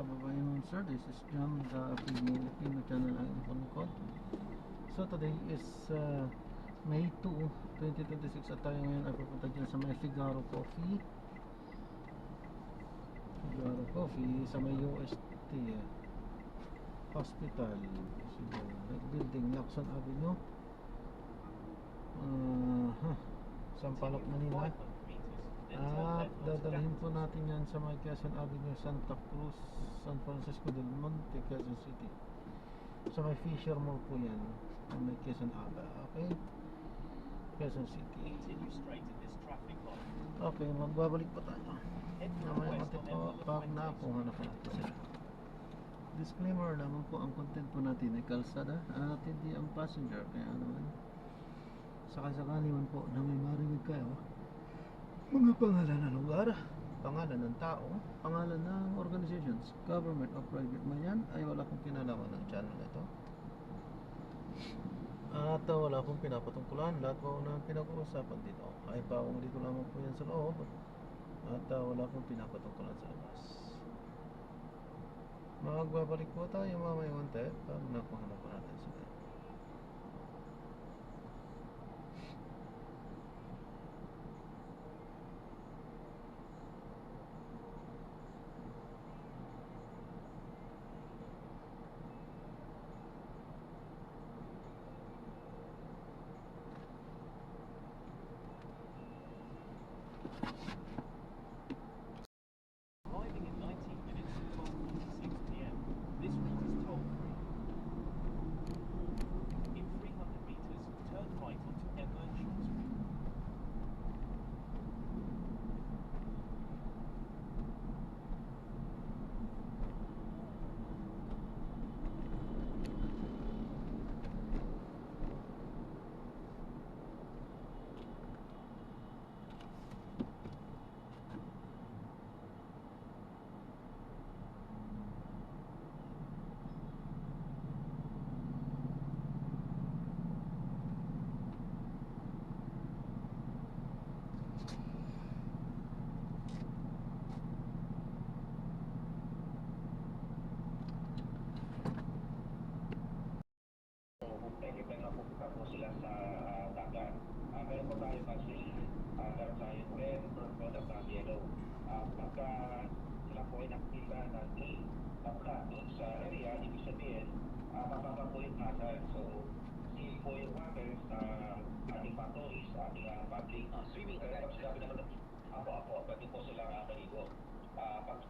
kababayan, sir. This is John, the Filipino channel ang inyong. So today is May 2, 2026 at tayo ngayon ay pupunta dyan sa may Figaro Coffee sa may UST Hospital building, Lacson Avenue, Sampaloc, Manila. At dadalhin po natin yan sa may Quezon Avenue, Santa Cruz, San Francisco del Monte, Quezon City. Sa may Fisher Mall po yan, sa may Quezon Avenue. Okay, Quezon City. Okay, magbabalik pa tayo mamaya matip po pag nakuha na po natin sila. Disclaimer naman po, ang content po natin ay kalsada at hindi ang passenger, kaya naman sakasakali man po na may marinig kayo mga pangalan ng lugar, pangalan ng tao, pangalan ng organizations, government o private man yan, ay wala akong kinalaman ng channel na ito. At wala akong pinapatungkulan. Lahat po na pinag-uusapan dito ay paong dito lamang po yan sa loob. At wala akong pinapatungkulan sa labas. Magbabalik po tayo mamaya konti pag nakuha na po natin sila. Pwede ba napupunta po sila sa dagat. Meron po tayo kasi, meron tayo red, purple at yellow. Pagka sila po ay nakikita na green na flat doon sa area, ibig sabihin, mababa po yung hazard. So, seal po yung water sa ating factories, sa ating public swimming. Kaya pag sinabi naman, pwede po sila maligo. Pag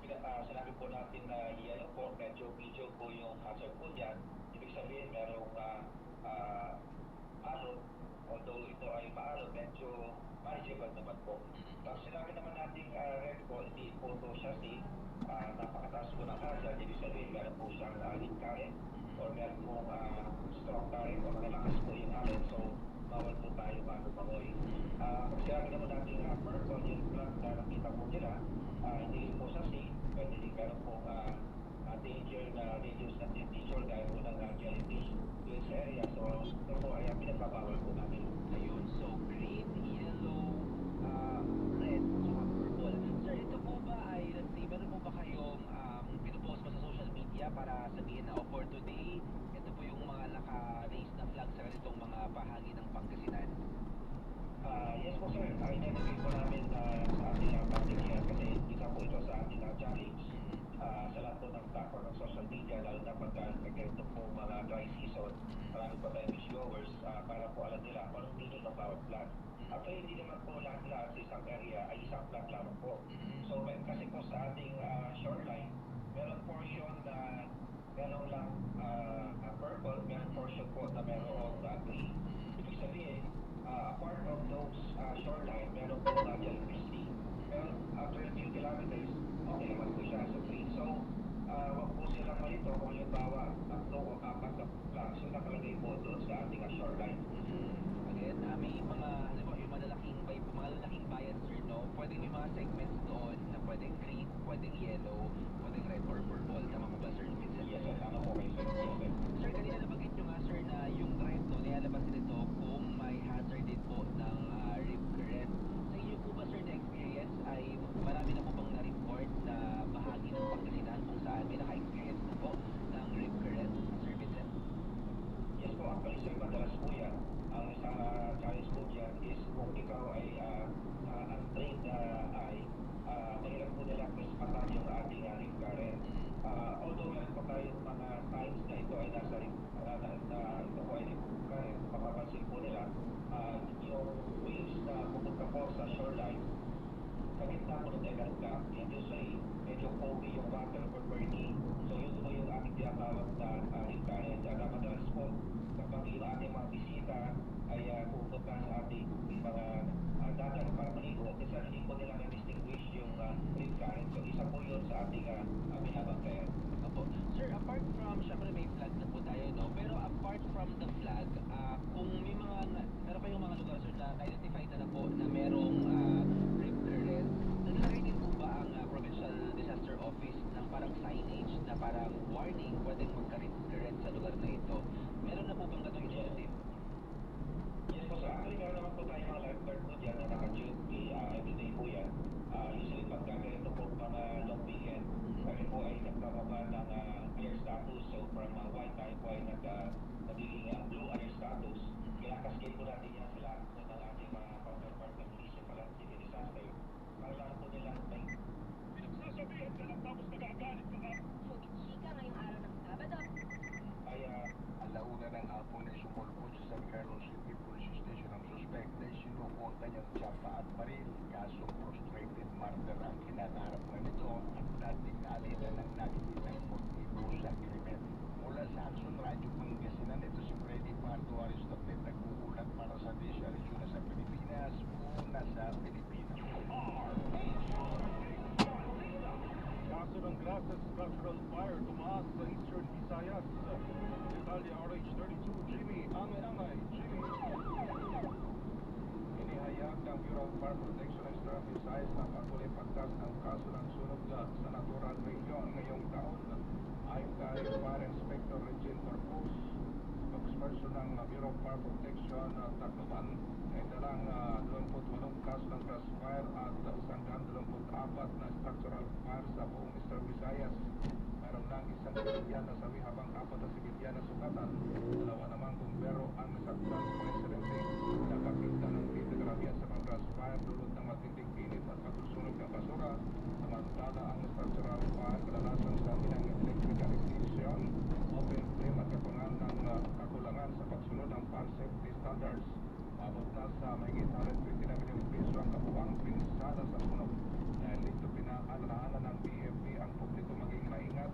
sinabi po natin na yellow po, medyo po yung hazard po dyan, ibig sabihin merong alon, although ito ay maalon, medyo manageable naman po. Pag sinabi naman natin red po, hindi po ito siya napakataas po ng hazard, ibig sabihin meron po siyang lead current or meron po strong current o malakas po yung alon, so bawal po tayo manupangoy. Pag sinabi naman natin purple, yung black na nakita po nila, hindi po siya safe, pwede din meron po danger na reduce na temperature dahil po ng jellyfish doon sa area. So, ito po ay pinagbabawal po namin. Ayun, so green, yellow, red, saka purple. Sir, ito po ba ay, let's say, meron po ba kayong pinupost pa sa social media para sabihin na for today, ito po yung mga naka-raise na flag sa ganitong mga bahagi ng Pangasinan? Yes po sir, identify po namin sa ating public yan kasi isa po ito sa ating challenge. Sa lahat po ng platform ng social media, lalo na pagka nagkaroon po mga dry season, marami po tayong beachgoers para po alam nila kung anong meaning ng bawat flag. Actually, hindi naman po lahat sa isang area ay isang flag lamang po. So, kasi po sa ating shoreline, meron portion na meron lang purple, meron portion po na meron green. Ibig sabihin, part of those shoreline, meron po jellyfish sea. Pero after a few kilometers, okay naman po siya sa green. So, wag po silang malito kung halimbawa, 3 o 4 na flags yung nakalagay po doon sa ating shoreline. Again, may mga, halimbawa, yung mga lalaking bayan, sir, no? Pwedeng may mga segments doon na pwedeng green, pwedeng yellow, pwedeng red or purple. Tama po ba, sir? Yes, sir. Tama po kayo, sir. Yes, sir. Sir, kanina nabanggit nyo nga, sir, na yung red, no, nilalabas din ito kung may hazard din po ng rip current. Sa inyo po ba, sir, na experience ay marami na po bang na-report na bahagi ng Pangasinan kung saan may is kung ikaw ay untrained mahirap po nila respetan yung ating ring current. Although meron po tayong mga signs na ito ay nasa ito po ay ring current, mapapansin po nila yung waves na pupunta po sa shoreline sa gitna po ng Egan Gap, usually medyo foamy yung water or murky. So yun po yung ating tinatawag na ring current. Madalas po kapag yung ating mga bisita ay pupunta sa ating mga dagat para maligo, kasi hindi po nila na-distinguish yung ring current. So isa po yun sa ating binabantayan. Opo. Sir, apart from, syempre may flag na po tayo, no? Pero apart from the flag, kung may meron kayong mga lugar, sir, na identify na po na merong rip current, naglagay din po ba ang Provincial Disaster Office ng parang signage na parang warning, pwedeng magka-rip current sa lugar na ito? Meron na po bang ganong initiative? Yes po, sir. Actually, meron naman po tayo mga lifeguard po dyan na naka-duty everyday po yan. Usually pag ganito po mga long weekend, kami po ay nagbababa ng alert status. So from white tayo po ay nagiging blue alert status. Kinakascade po natin yan sa lahat po ng ating mga counterpart ng police and city disaster. Para lang po nilang may pinagsasabihan ka lang tapos nagagalit ka ka. Chika ngayong araw ng Sabado. Ay Alauna ng hapon ay sumulpot sa San Carlos City Police Station ang suspect na isinukunta niyang tsapa at baril. Kasong frustrated murder ang kinakaharap na nito at dating naalita ng nakikitang motibo sa krimen. Mula sa Action Radio Pangasinan, ito si Freddy Pardo Aristotle nag-uulat para sa Desya na sa Pilipinas, una sa Pilipinas. Kaso ng Glasses Structural Fire tumaas sa Eastern Visayas. Detalye RH32, Jimmy, angay-angay, Jimmy. Inihayag ng Bureau of Fire Protection ng Eastern Visayas na patuloy pagtas ng kaso ng sunog sa natural region ngayong taon. Ayon kay Fire Inspector Regine Corpus, spokesperson ng Bureau of Fire Protection Tacloban, ay dalang 28 kaso ng grass fire at 124 na structural fire sa buong Eastern Visayas. Mayroon lang isang sibilyan na sawi habang 4 na sibilyan na sugatan. Dalawa namang bumbero ang nasaktan coincidentally. Nakakita ng pitagrabian sa mga grass fire dulot ng matinding init at pagsusunog ng basura. Samantala ang structural fire kadalasan sa minang electrical ignition, open flame at kakulangan sa pagsunod ng fire safety standards. Abot na sa mahigit 120 na milyong piso ang kabuang pinsala sa sunog. Dahil dito pinaalalahanan ng BFP ang publiko maging maingat,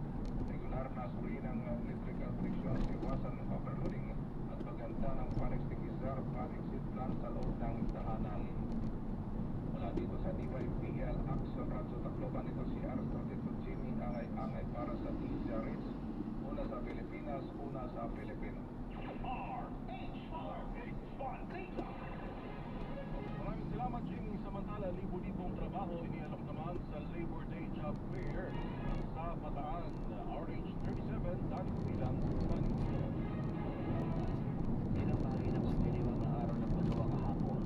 regular na suriin ng electrical friction, iwasan ng overloading at pagganda ng fire extinguisher, fire exit plan sa loob ng tahanan. Mula dito sa DYPL Action Radyo Tacloban, ito si R32 Jimmy, angay-angay para sa DZRH. Una sa Pilipinas, una sa Pilipino. Maraming salamat, Jimmy. Samantala, libo-libong trabaho inialok naman sa Labor Day Job Fair sa Bataan. RH37, Danny Kumilang, Manila. Bilang bahagi ng pagdiriwang ng araw ng Banwa kahapon,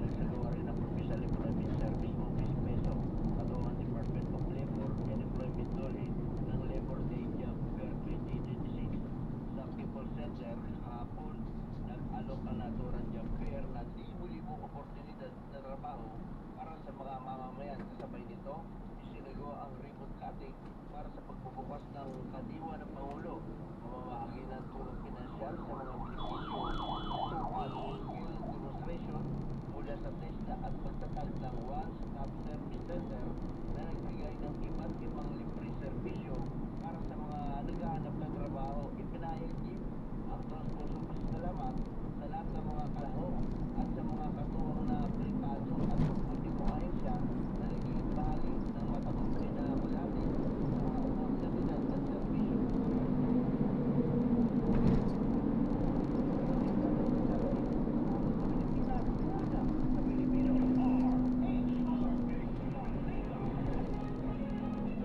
nagsagawa rin ang Provincial Employment Service Office Peso, Katuangan Department of Labor and Employment Dole ng Labor Day Job Fair 2026. Sa People Center, kahapon, nag-alok ang naturang job fair na libo-libong oportunidad na trabaho para sa mga mamamayan. Kasabay nito, isinagawa ang ribbon cutting para sa pagbubukas ng kadiwa ng Pangulo, mamamahagi ng tulong pinansyal sa mga benepisyo, tukal skill demonstration mula sa TESDA at pagtatag ng one-stop service center na nagbigay ng iba't ibang libre serbisyo para sa mga naghahanap ng trabaho. Ipinahayag din ang transpuso pasasalamat sa lahat ng mga kalahok at sa mga katuwang na aplikado at pagputiko ahensya na naging bahagi ng matagumpay na paghati sa mga oportunidad at serbisyo. Sa Pilipino.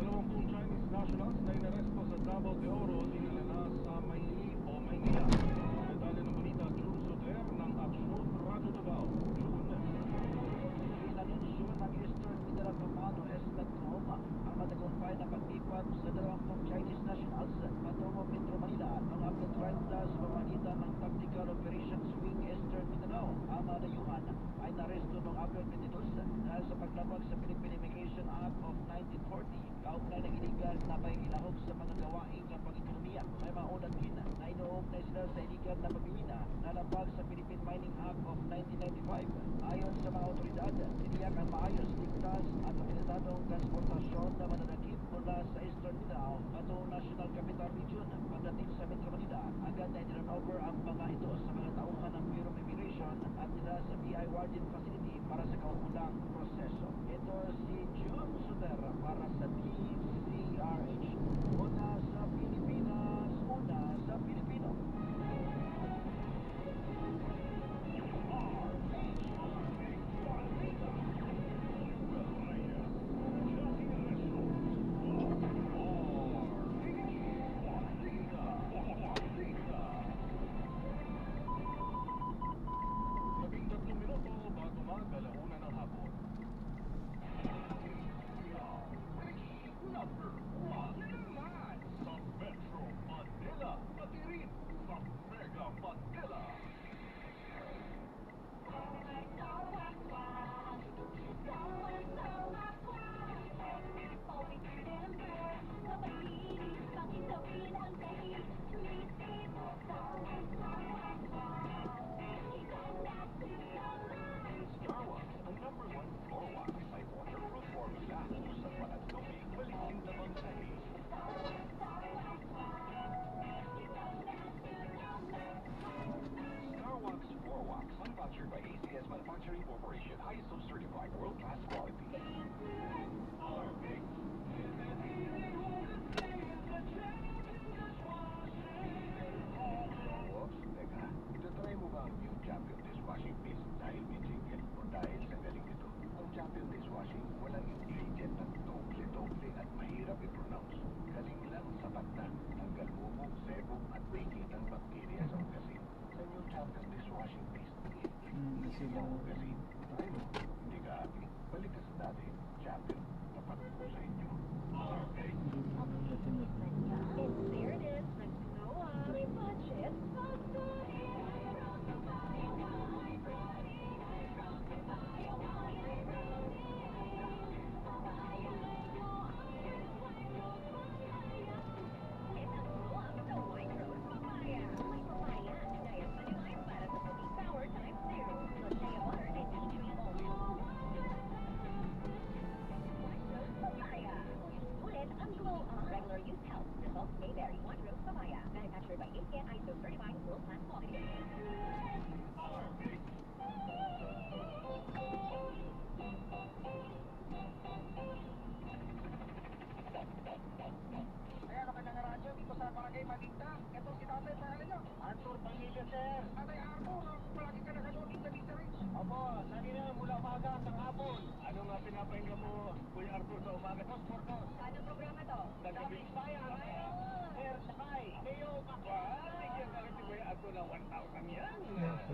20 Chinese nationals na inaresto sa Davao de Oro dinila na sa Maynila o Maynila. Detalye ng balita, June Soter ng Action Radio Davao. June. Inanunsyo ng Eastern Federal Command o ESNAC Oklahoma ang matagumpay na paglipat sa 20 Chinese nationals patungo Metro Manila ang upload drive sa pamamagitan ng Tactical Operations Wing Eastern Mindanao. Ang mga dayuhan ay naresto noong Abril 22 dahil sa paglabag sa Philippine Immigration Act of 1940 kaugnay ng iligal na pakikilahok sa mga gawaing pang-ekonomiya. May mga unang kina na inuugnay sila sa iligal na pagmimina na labag sa Philippine Mining Act of 1995. Ayon sa mga otoridad, tiniyak ang maayos, ligtas at aminadong transportasyon na mananakit mula sa Eastern Mindanao patungong National Capital Region. Pagdating sa Metro Manila, agad na inilan over ang mga ito sa mga tauhan ng Bureau of Immigration at nila sa BI Warden Facility para sa kaukulang proseso. Ito si Jun Suter para sa DZRH. Una sa Pilipinas, una sa Pilipino.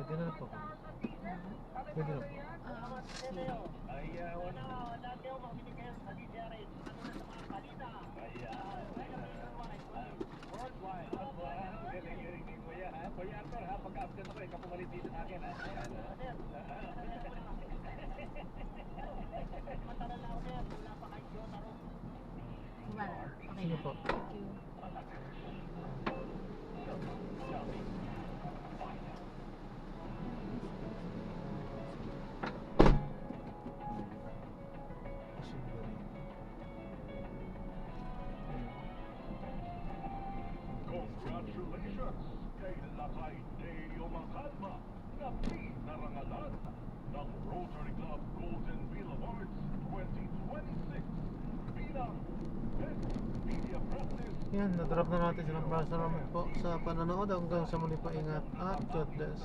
Pwede na po. Pwede na po. Kuya Arthur, ha? Pagka-absent ko, ikaw pumalit dito sa akin, ha? Sige po. Congratulations kay Lakay Deo Makalma na pinarangalan ng Rotary Club Golden Wheel Awards 2026 bilang Best Media Practice. Yan, na-drop na natin silang brasa naman po sa pananood. Hanggang sa muli pa, ingat at God bless.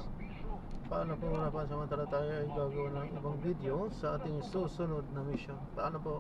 Paano po muna pa, samantala tayo ay gagawa ng ibang video sa ating susunod na mission. Paano po?